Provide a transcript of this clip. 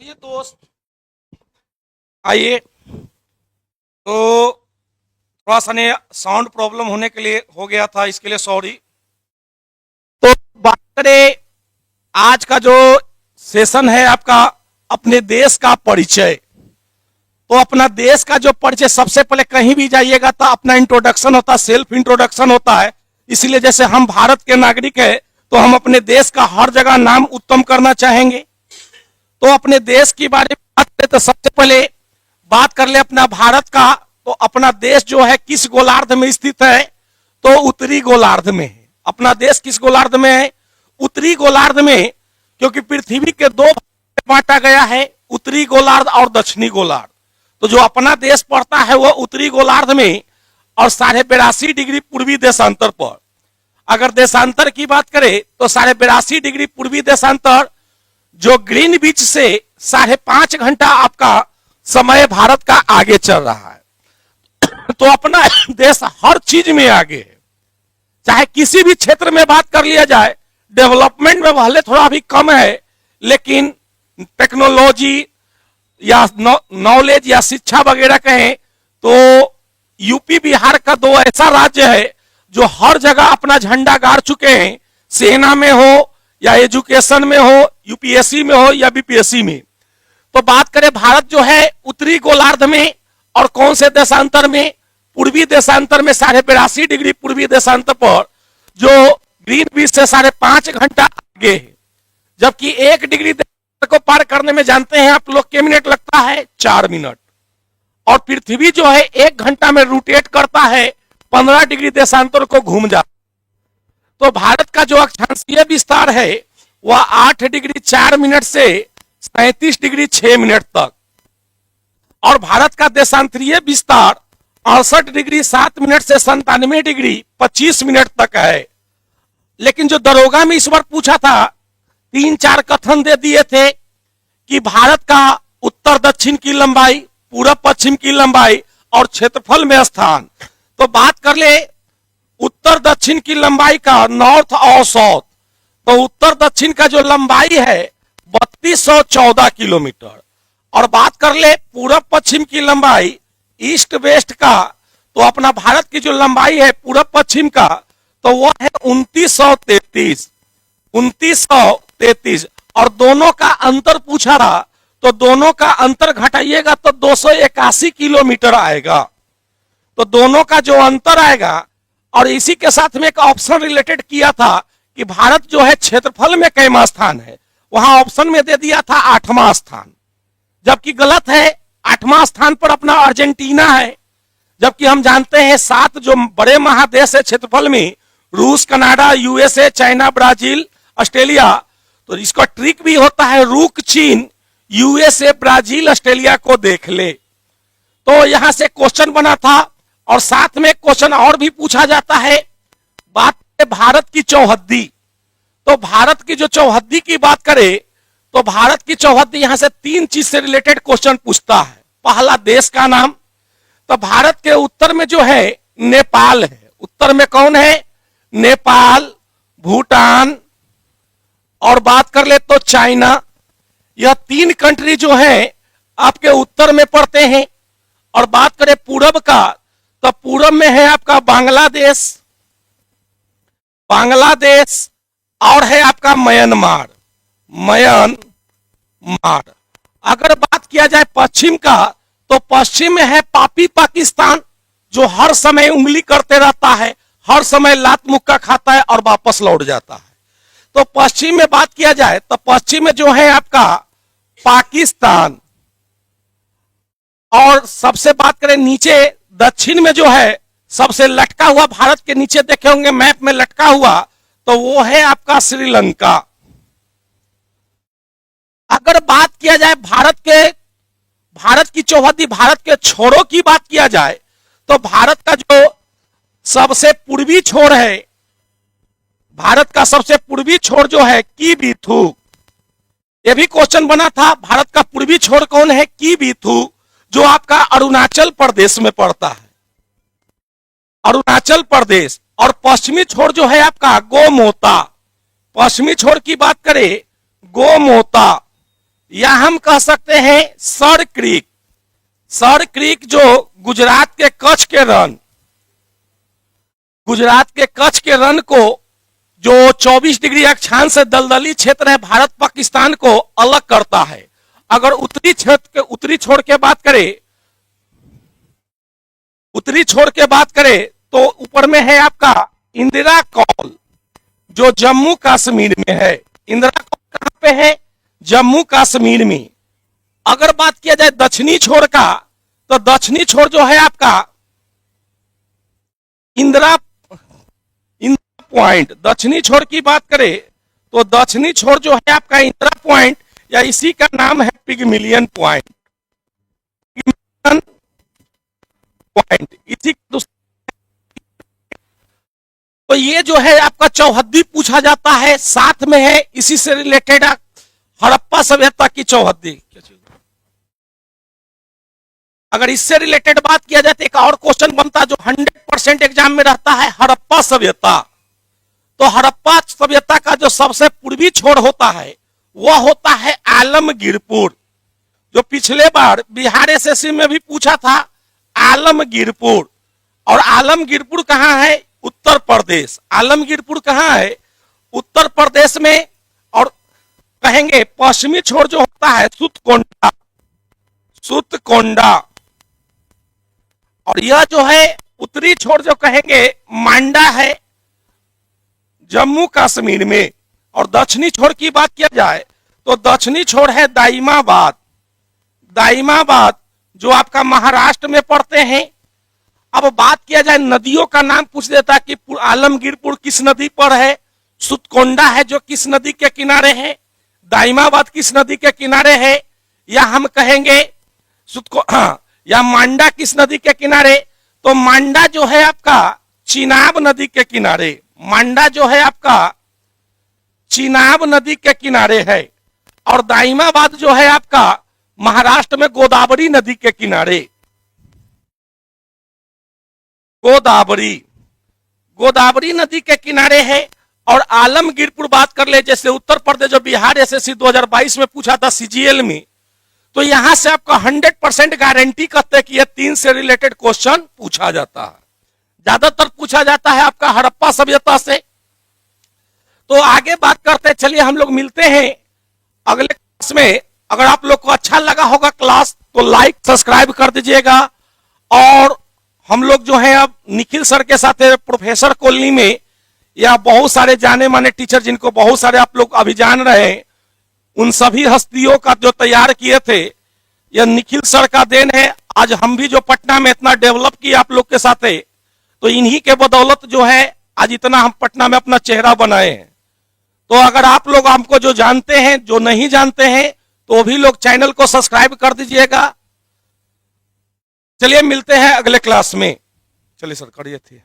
चलिए दोस्त, आइए। तो थोड़ा सा ने साउंड प्रॉब्लम होने के लिए हो गया था, इसके लिए सॉरी। तो बात करें आज का जो सेशन है आपका, अपने देश का परिचय। तो अपना देश का जो परिचय, सबसे पहले कहीं भी जाइएगा तो अपना इंट्रोडक्शन होता है, सेल्फ इंट्रोडक्शन होता है। इसलिए जैसे हम भारत के नागरिक हैं तो हम अपने देश का हर जगह नाम उत्तम करना चाहेंगे। तो अपने देश की बारे में बात करें तो सबसे पहले बात कर ले अपना भारत का। तो अपना देश जो है किस गोलार्ध में स्थित है? तो उत्तरी गोलार्ध में है। अपना देश किस गोलार्ध में है? उत्तरी गोलार्ध में। क्योंकि पृथ्वी के दो भाग में बांटा गया है, उत्तरी गोलार्ध और दक्षिणी गोलार्ध। तो जो अपना देश पड़ता है वह उत्तरी गोलार्ध में और 82.5 डिग्री पूर्वी देशांतर पर। अगर देशांतर की बात करें तो 82.5 डिग्री पूर्वी देशांतर, जो ग्रीन बीच से 5.5 घंटा आपका समय भारत का आगे चल रहा है। तो अपना देश हर चीज में आगे है। चाहे किसी भी क्षेत्र में बात कर लिया जाए, डेवलपमेंट में भले थोड़ा भी कम है, लेकिन टेक्नोलॉजी या नॉलेज या शिक्षा वगैरह कहें तो यूपी बिहार का दो ऐसा राज्य है जो हर जगह अपना झंडा गाड़ चुके हैं। सेना में हो या एजुकेशन में हो, यूपीएससी में हो या बीपीएससी में। तो बात करें भारत जो है उत्तरी गोलार्ध में और कौन से देशांतर में? पूर्वी देशांतर में 82.5 डिग्री पूर्वी देशांतर पर, जो ग्रीन बीच से 5.5 घंटा आगे है। जबकि 1 डिग्री देशांतर को पार करने में जानते हैं आप लोग कितने मिनट लगता है? 4 मिनट। और पृथ्वी जो है 1 घंटा में रोटेट करता है, 15 डिग्री देशांतर को घूम जाता है। तो भारत का जो अक्षांशीय विस्तार है वह 8 डिग्री 4 मिनट से 37 डिग्री 6 मिनट तक, और भारत का देशांतरीय विस्तार 68 डिग्री 7 मिनट से 97 डिग्री 25 मिनट तक है। लेकिन जो दरोगा में इस बार पूछा था, 3-4 कथन दे दिए थे कि भारत का उत्तर दक्षिण की लंबाई, पूरब पश्चिम की लंबाई और क्षेत्रफल में स्थान। तो बात कर ले उत्तर दक्षिण की लंबाई का, नॉर्थ और साउथ। तो उत्तर दक्षिण का जो लंबाई है 3214 किलोमीटर। और बात कर ले पूरब पश्चिम की लंबाई, ईस्ट वेस्ट का, तो अपना भारत की जो लंबाई है पूरब पश्चिम का तो वह है 2933। और दोनों का अंतर पूछा रहा तो दोनों का अंतर घटाइएगा तो 281 किलोमीटर आएगा। तो दोनों का जो अंतर आएगा, और इसी के साथ में एक ऑप्शन रिलेटेड किया था कि भारत जो है क्षेत्रफल में कैमा स्थान है, वहां ऑप्शन में दे दिया था 8वां स्थान, जबकि गलत है। 8वां स्थान पर अपना अर्जेंटीना है। जबकि हम जानते हैं 7 जो बड़े महादेश है क्षेत्रफल में, रूस, Canada, USA, China, Brazil, Australia. तो इसका ट्रिक भी होता है, रुक चीन, यूएसए, ब्राजील, ऑस्ट्रेलिया को देख ले। तो यहां से क्वेश्चन बना था। और साथ में क्वेश्चन और भी पूछा जाता है, बात है भारत की चौहद्दी। तो भारत की जो चौहद्दी की बात करें तो भारत की चौहद्दी यहां से 3 चीज से रिलेटेड क्वेश्चन पूछता है। पहला, देश का नाम। तो भारत के उत्तर में जो है नेपाल है। उत्तर में कौन है? नेपाल, भूटान, और बात कर ले तो चाइना। यह 3 कंट्री जो है आपके उत्तर में पड़ते हैं। और बात करें पूरब का तो पूरब में है आपका बांग्लादेश और है आपका म्यांमार। अगर बात किया जाए पश्चिम का तो पश्चिम में है पापी पाकिस्तान, जो हर समय उंगली करते रहता है, हर समय लात मुक्का खाता है और वापस लौट जाता है। तो पश्चिम में बात किया जाए तो पश्चिम में जो है आपका पाकिस्तान। और सबसे बात करें नीचे दक्षिण में जो है सबसे लटका हुआ, भारत के नीचे देखे होंगे मैप में लटका हुआ, तो वो है आपका श्रीलंका। अगर बात किया जाए भारत की चौहद्दी, भारत के छोरों की बात किया जाए तो भारत का जो सबसे पूर्वी छोर है, भारत का सबसे पूर्वी छोर जो है कीबीथू। यह भी क्वेश्चन बना था, भारत का पूर्वी छोर कौन है? कीबीथू, जो आपका अरुणाचल प्रदेश में पड़ता है, अरुणाचल प्रदेश। और पश्चिमी छोर जो है आपका गोमोता। पश्चिमी छोर की बात करें गोमोता, या हम कह सकते हैं सर क्रीक। सर क्रीक जो गुजरात के कच्छ के रन, गुजरात के कच्छ के रन को जो 24 डिग्री अक्षांश से दलदली क्षेत्र है भारत पाकिस्तान को अलग करता है। अगर उत्तरी क्षेत्र के उत्तरी छोर के बात करें, उत्तरी छोर के बात करें तो ऊपर में है आपका इंदिरा कौल जो जम्मू कश्मीर में है। इंदिरा कौल कहां पे है? जम्मू कश्मीर में। अगर बात किया जाए दक्षिणी छोर का, तो दक्षिणी छोर जो है आपका इंदिरा पॉइंट, दक्षिणी छोर की बात करें तो दक्षिणी छोर जो है आपका इंदिरा पॉइंट या इसी का नाम है पिगमिलियन पॉइंट। पॉइंट इसी तो ये जो है आपका चौहद्दी पूछा जाता है, साथ में है इसी से रिलेटेड हड़प्पा सभ्यता की चौहद्दी। अगर इससे रिलेटेड बात किया जाए तो एक और क्वेश्चन बनता है जो 100% एग्जाम में रहता है, हड़प्पा सभ्यता। तो हड़प्पा सभ्यता का जो सबसे पूर्वी छोर होता है वह होता है आलमगीरपुर, जो पिछले बार बिहार एसएससी में भी पूछा था, आलमगीरपुर। और आलमगीरपुर कहां है? उत्तर प्रदेश। आलमगीरपुर कहां है? उत्तर प्रदेश में। और कहेंगे पश्चिमी छोर जो होता है सुतकोंडा, सुतकोंडा। और यह जो है उत्तरी छोर जो कहेंगे मांडा है जम्मू कश्मीर में। और दक्षिणी छोर की बात किया जाए तो दक्षिणी छोर है दाइमाबाद, दाइमाबाद जो आपका महाराष्ट्र में पड़ते हैं। अब बात किया जाए नदियों का नाम पूछ देता कि आलमगीरपुर किस नदी पर है, सुतकोंडा है जो किस नदी के किनारे है, दाइमाबाद किस नदी के किनारे है, या हम कहेंगे या मांडा किस नदी के किनारे। तो मांडा जो है आपका चिनाब नदी के किनारे, मांडा जो है आपका चिनाब नदी के किनारे है। और दाइमाबाद जो है आपका महाराष्ट्र में गोदावरी नदी के किनारे, गोदावरी, गोदावरी नदी के किनारे है। और आलमगीरपुर बात कर ले, जैसे उत्तर प्रदेश जो बिहार एसएससी 2022 में पूछा था सीजीएल में, तो यहां से आपका 100% गारंटी करते कि यह 3 से रिलेटेड क्वेश्चन पूछा जाता है। ज्यादातर पूछा जाता है आपका हड़प्पा सभ्यता से। तो आगे बात करते, चलिए हम लोग मिलते हैं अगले क्लास में। अगर आप लोग को अच्छा लगा होगा क्लास तो लाइक सब्सक्राइब कर दीजिएगा। और हम लोग जो है अब निखिल सर के साथ प्रोफेसर कॉलोनी में, या बहुत सारे जाने माने टीचर जिनको बहुत सारे आप लोग अभी जान रहे हैं, उन सभी हस्तियों का जो तैयार किए थे यह निखिल सर का देन है। आज हम भी जो पटना में इतना डेवलप किया आप लोग के साथ है, तो इन्हीं के बदौलत जो है आज इतना हम पटना में अपना चेहरा बनाए हैं। तो अगर आप लोग हमको जो जानते हैं, जो नहीं जानते हैं, तो भी लोग चैनल को सब्सक्राइब कर दीजिएगा। चलिए मिलते हैं अगले क्लास में। चलिए सर करिए थे।